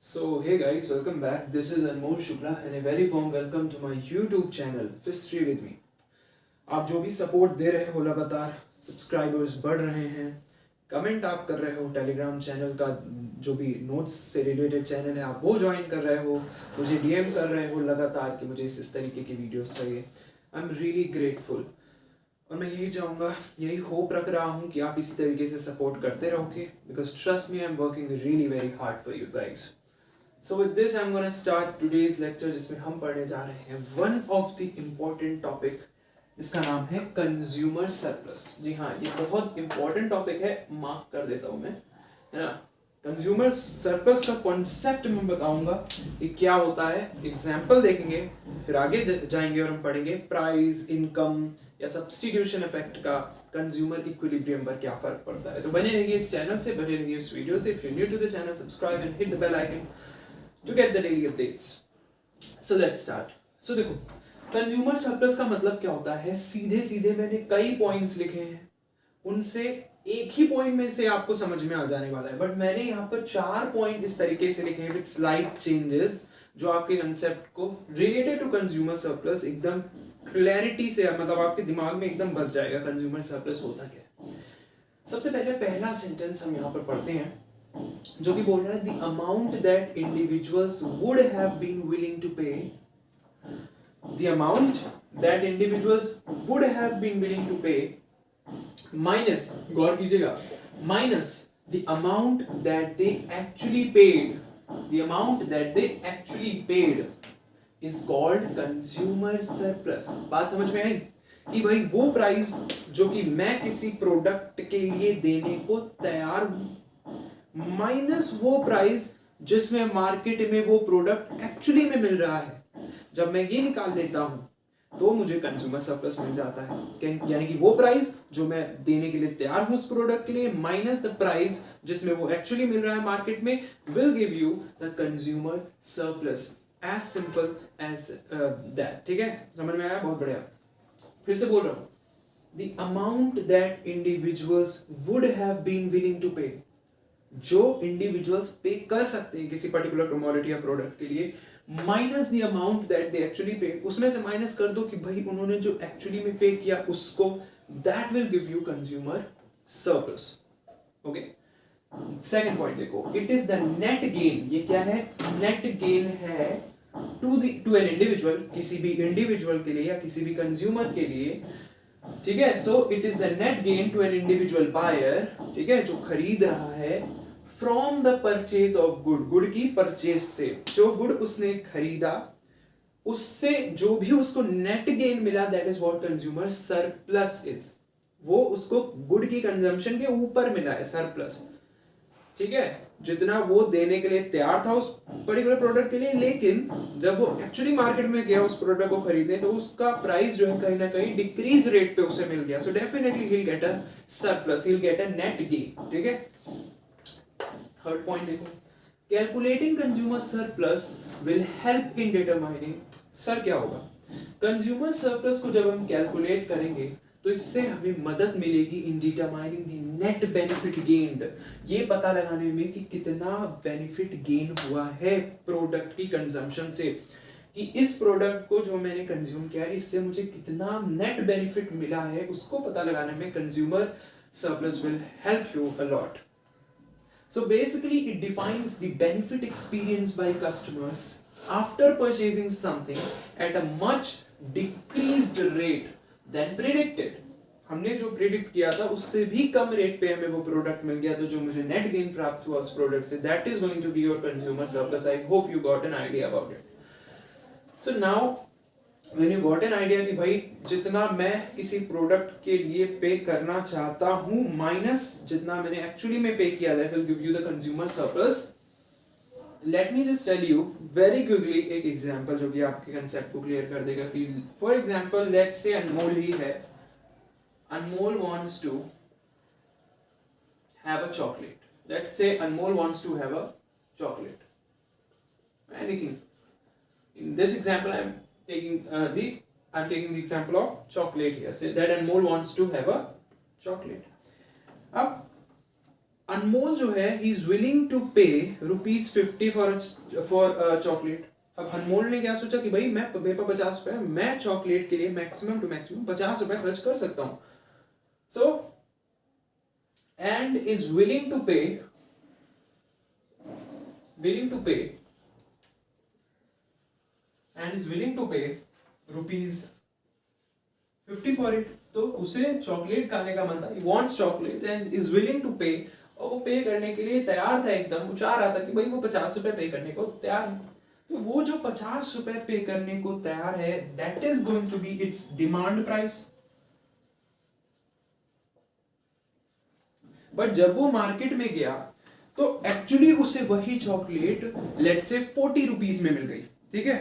So hey guys, welcome back. This is Anmol Shukla and a very warm welcome to my YouTube channel History with me. आप जो भी support दे रहे हो लगातार, subscribers बढ़ रहे हैं, कमेंट आप कर रहे हो, टेलीग्राम चैनल का जो भी नोट्स से रिलेटेड चैनल है आप वो ज्वाइन कर रहे हो, मुझे डीएम कर रहे हो लगातार कि मुझे इस तरीके की वीडियोस चाहिए. आई एम रियली ग्रेटफुल और मैं यही चाहूँगा, यही होप रख रहा हूँ कि आप इसी तरीके से सपोर्ट करते रहोगे because trust me I am working really very hard for you guys. So with this I'm gonna start today's lecture जिसमें हम पढ़ने जा रहे हैं one of the important topic जिसका नाम है कंज्यूमर सरप्लस. जी हाँ, ये बहुत इंपॉर्टेंट टॉपिक है, मार्क कर देता हूँ मैं, है ना. कंज्यूमर सरप्लस का कॉन्सेप्ट मैं बताऊंगा कि क्या होता है, एग्जाम्पल देखेंगे, फिर आगे जाएंगे और हम पढ़ेंगे प्राइस, इनकम या सब्स्टिट्यूशन इफेक्ट का कंज्यूमर इक्विलिब्रियम पर क्या फर्क पड़ता है. तो बने रहिए इस चैनल से, बने रहिए इस वीडियो से. If you new to the channel, subscribe and hit the bell icon to get the daily updates. So let's start. So देखो, कंज्यूमर सरप्लस का मतलब क्या होता है. सीधे सीधे मैंने कई पॉइंट्स लिखे हैं, उनसे एक ही पॉइंट में से आपको समझ में आ जाने वाला है, बट मैंने यहाँ पर 4 पॉइंट इस तरीके से लिखे हैं विद स्लाइट चेंजेस जो आपके कंसेप्ट को रिलेटेड टू कंज्यूमर सरप्लस एकदम क्लैरिटी से, मतलब आपके दिमाग में एकदम बस जाएगा कंज्यूमर सरप्लस होता क्या है. सबसे पहले पहला सेंटेंस हम यहाँ पर पढ़ते हैं जो कि बोल रहा है the amount that individuals would have been willing to pay, the amount that individuals would have been willing to pay minus, गौर कीजिएगा, minus the amount that they actually paid, the amount that they actually paid is called consumer surplus. बात समझ में आई कि भाई वो price जो कि मैं किसी प्रोडक्ट के लिए देने को तैयार हूं माइनस वो प्राइस जिसमें मार्केट में वो प्रोडक्ट एक्चुअली में मिल रहा है. जब मैं ये निकाल लेता हूं तो मुझे कंज्यूमर सरप्लस मिल जाता है. यानी कि वो प्राइस जो मैं देने के लिए तैयार हूं उस प्रोडक्ट के लिए माइनस द प्राइस जिसमें वो एक्चुअली मिल रहा है मार्केट में will give you the consumer surplus. As simple as that. ठीक है, समझ में आया? बहुत बढ़िया. फिर से बोल रहा हूं, the amount that individuals would have been willing to pay, जो इंडिविजुअल्स पे कर सकते हैं किसी पर्टिकुलर कमोडिटी या प्रोडक्ट के लिए, minus the amount that they actually पे, उसमें से माइनस कर दो कि भाई उन्होंने जो एक्चुअली में पे किया उसको, that will give you consumer surplus. Okay, second point देखो, it is the net gain. ये क्या है? नेट गेन है टू एन इंडिविजुअल, किसी भी इंडिविजुअल के लिए या किसी भी कंज्यूमर के लिए. ठीक है, so it is the net gain to an individual buyer, ठीक है, जो खरीद रहा है, from the purchase of good, good की परचेज से, जो गुड उसने खरीदा उससे जो भी उसको नेट गेन मिला, that is what consumer surplus is. वो उसको गुड की कंजम्पशन के ऊपर मिला है सरप्लस. ठीक है, जितना वो देने के लिए तैयार था उस पर्टिकुलर प्रोडक्ट के लिए, लेकिन जब वो एक्चुअली मार्केट में गया उस प्रोडक्ट को खरीदने तो उसका प्राइस जो है कहीं ना कहीं डिक्रीज रेट पे उसे मिल गया. So definitely he will get a surplus, he will get a net gain. ठीक है. थर्ड पॉइंट देखो, calculating consumer surplus will help in determining. Sir क्या होगा? कंज्यूमर सरप्लस को जब हम कैलकुलेट करेंगे तो इससे हमें मदद मिलेगी in determining the net benefit gained, ये पता लगाने में कि कितना बेनिफिट गेन हुआ है प्रोडक्ट की कंजम्पशन से, कि इस प्रोडक्ट को जो मैंने कंज्यूम किया है इससे मुझे कितना नेट बेनिफिट मिला है, उसको पता लगाने में consumer surplus will help you a lot. So basically it defines the benefit experienced by customers after purchasing something at a much decreased rate than predicted. हमने जो प्रिडिक्ट किया था उससे भी कम रेट पे हमें वो प्रोडक्ट मिल गया, तो जो मुझे नेट गेन प्राप्त हुआ उस प्रोडक्ट से, that is going to be your consumer surplus. I hope you got an idea about it. So now when you got an idea कि भाई जितना मैं किसी प्रोडक्ट के लिए पे करना चाहता हूं माइनस जितना मैंने एक्चुअली में पे किया, that will give you the consumer surplus. Let me just tell you very quickly एक एग्जांपल जो कि आपके कंसेप्ट को क्लियर कर देगा. कि फॉर एग्जांपल लेट्स से अनमोल ही है, अनमोल wants to have a chocolate. Let's say Anmol wants to have a chocolate. Anything. In this example, I'm taking the example of chocolate here. Say that Anmol wants to have a chocolate. अब अनमोल जो है he is willing to pay ₹50 for chocolate. अब अनमोल ने क्या सोचा कि भाई मैं मेरे पास 50 रुपए, मैं चॉकलेट के लिए मैक्सिमम टू मैक्सिमम 50 रुपए खर्च कर सकता हूं। So and is willing to pay ₹50 for it. तो उसे चॉकलेट खाने का मन था, he wants chocolate and is willing to pay, और वो पे करने के लिए तैयार था एकदम, वो चाह रहा था कि भाई वो 50 रुपए पे करने को तैयार है। तो वो जो 50 रुपए पे करने को तैयार है, that is going to be its demand price. But जब वो मार्केट में गया तो एक्चुअली उसे वही चॉकलेट लेट्स से 40 रुपीज में मिल गई, ठीक है।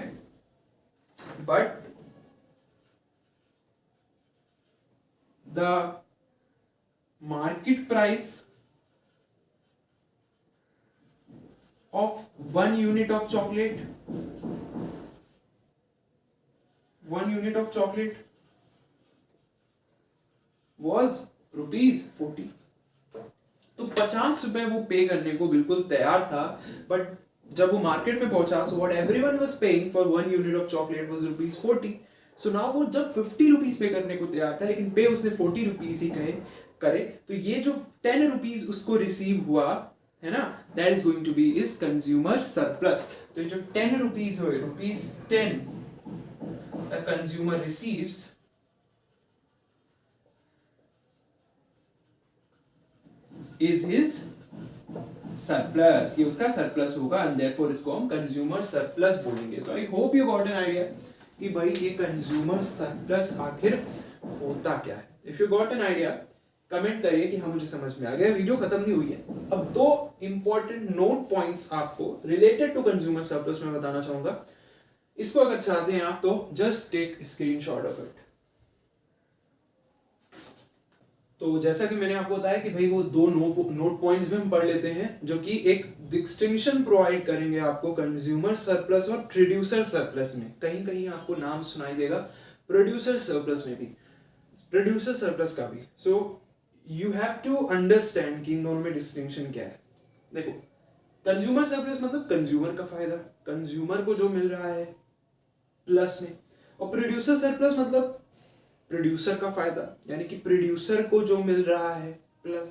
But the market price of 1 unit of chocolate was ₹40। तो 50 रुपए वो पे करने को बिल्कुल तैयार था, बट जब वो मार्केट में पहुंचा, so what everyone was paying for 1 unit of chocolate was ₹40। So now वो जब 50 रुपीज पे करने को तैयार था, लेकिन पे उसने 40 रुपीज ही करे, तो ये जो 10 रुपीज उसको रिसीव हुआ है ना, that is going to be is consumer surplus. तो ये जो 10 रुपीज हुए, ₹10 the consumer receives is his surplus, ये उसका सरप्लस होगा, एंड देयरफॉर इसको हम कंज्यूमर सरप्लस बोलेंगे। So I hope you got an idea कि भाई ये कंज्यूमर सरप्लस आखिर होता क्या है। If you got an idea comment करिए कि हाँ मुझे समझ में आ गया। वीडियो खत्म नहीं हुई है, अब 2 इंपॉर्टेंट नोट पॉइंट्स आपको रिलेटेड टू कंज्यूमर सरप्लस में बताना चाहूंगा। इसको अगर चाहते हैं आप तो just take screenshot of it. तो जैसा कि मैंने आपको बताया कि भाई वो 2 नोट पॉइंट्स भी हम पढ़ लेते हैं, जो कि एक डिस्टिंक्शन प्रोवाइड करेंगे आपको कंज्यूमर सरप्लस और प्रोड्यूसर सरप्लस में। कहीं कहीं आपको नाम सुनाई देगा प्रोड्यूसर सरप्लस में भी, प्रोड्यूसर सरप्लस का भी। So you have to understand कि इन दोनों में डिस्टिंक्शन क्या है। देखो, कंज्यूमर सरप्लस मतलब कंज्यूमर का फायदा, कंज्यूमर को जो मिल रहा है प्लस में, और प्रोड्यूसर सरप्लस मतलब प्रोड्यूसर का फायदा, यानी कि प्रोड्यूसर को जो मिल रहा है प्लस।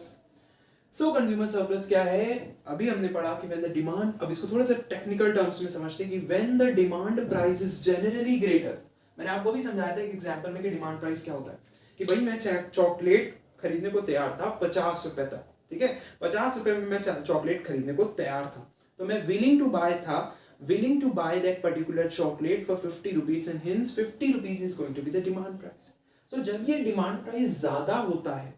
सो कंज्यूमर सरप्लस क्या है, अभी हमने पढ़ा कि व्हेन द डिमांड, अब इसको थोड़ा सा टेक्निकल टर्म्स में समझते हैं कि when the demand price is generally greater. मैंने आपको भी समझाया था एक एग्जांपल में कि डिमांड प्राइस क्या होता है, कि भाई मैं चॉकलेट खरीदने को तैयार था 50 रुपए तक, ठीक है, 50 रुपए में मैं चॉकलेट खरीदने को तैयार था, तो मैं willing to buy that particular chocolate for 50 rupees, and hence 50 rupees is going to be the demand price। तो जब ये डिमांड प्राइस ज्यादा होता है,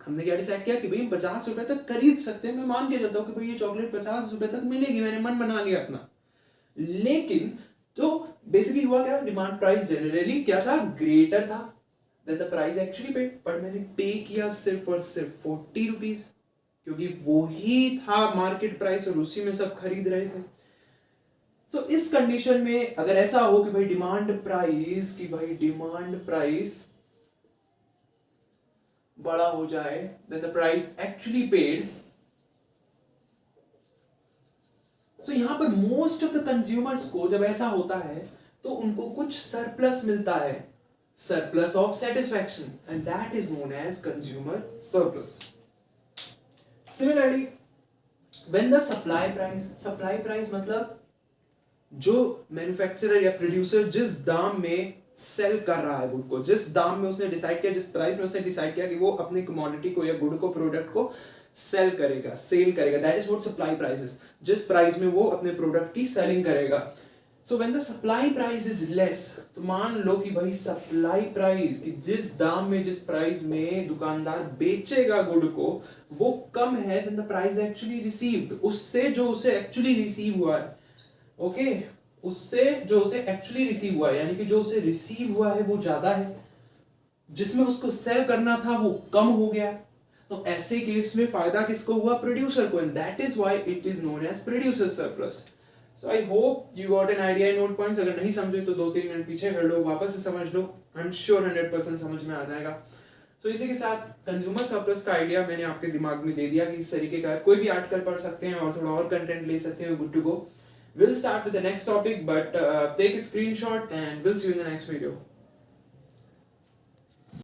हमने क्या डिसाइड किया कि भाई 50 रुपए तक खरीद सकते हैं, मैं मान के चलता हूँ कि भाई ये चॉकलेट 50 रुपए तक मिलेगी, मैंने मन बना लिया अपना। लेकिन तो बेसिकली हुआ क्या, डिमांड प्राइस जनरली क्या था, ग्रेटर था then the price actually paid, पर मैंने पे किया सिर्फ और सिर्फ 40 रुपीज, क्योंकि वो ही था मार्केट प्राइस और उसी में सब खरीद रहे थे। तो इस कंडीशन में अगर ऐसा हो कि भाई डिमांड प्राइस बड़ा हो जाए then the price actually paid, so यहां पर मोस्ट ऑफ द कंज्यूमर्स को जब ऐसा होता है तो उनको कुछ सरप्लस मिलता है, surplus of satisfaction, and that is known as consumer surplus. Similarly when the supply price मतलब जो मैन्युफैक्चरर या प्रोड्यूसर जिस दाम में सेल कर रहा है गुड को, जिस दाम में उसने डिसाइड किया, जिस प्राइस में उसने डिसाइड किया कि वो अपनी कमोडिटी को या गुड को, प्रोडक्ट को सेल करेगा, that is what supply price is, जिस प्राइस में वो अपने प्रोडक्ट की सेलिंग करेगा। So when the supply price is less, तो मान लो कि भाई सप्लाई प्राइस की जिस दाम में, जिस प्राइस में दुकानदार बेचेगा गुड को, वो कम है than the price actually received, उससे जो उसे एक्चुअली रिसीव हुआ है, ओके, उससे जो उसे एक्चुअली रिसीव हुआ है, यानी कि जो उसे रिसीव हुआ है वो ज्यादा है, जिसमें उसको सेल करना था वो कम हो गया। तो ऐसे केस में फायदा किसको हुआ, प्रोड्यूसर को, and that is why it is known as producer surplus. So I hope you got an idea in note points. अगर नहीं समझे तो 2-3 मिनट पीछे कर लो, वापस से समझ लो, आई एम श्योर 100% समझ में आ जाएगा। तो इसी के साथ कंज्यूमर सरप्लस का आइडिया मैंने आपके दिमाग में दे दिया कि इस तरीके का कोई भी आर्टिकल पढ़ सकते हैं और थोड़ा और कंटेंट ले सकते हैं, good to go. We'll start with the next topic, but take a screenshot and we'll see you in the next video.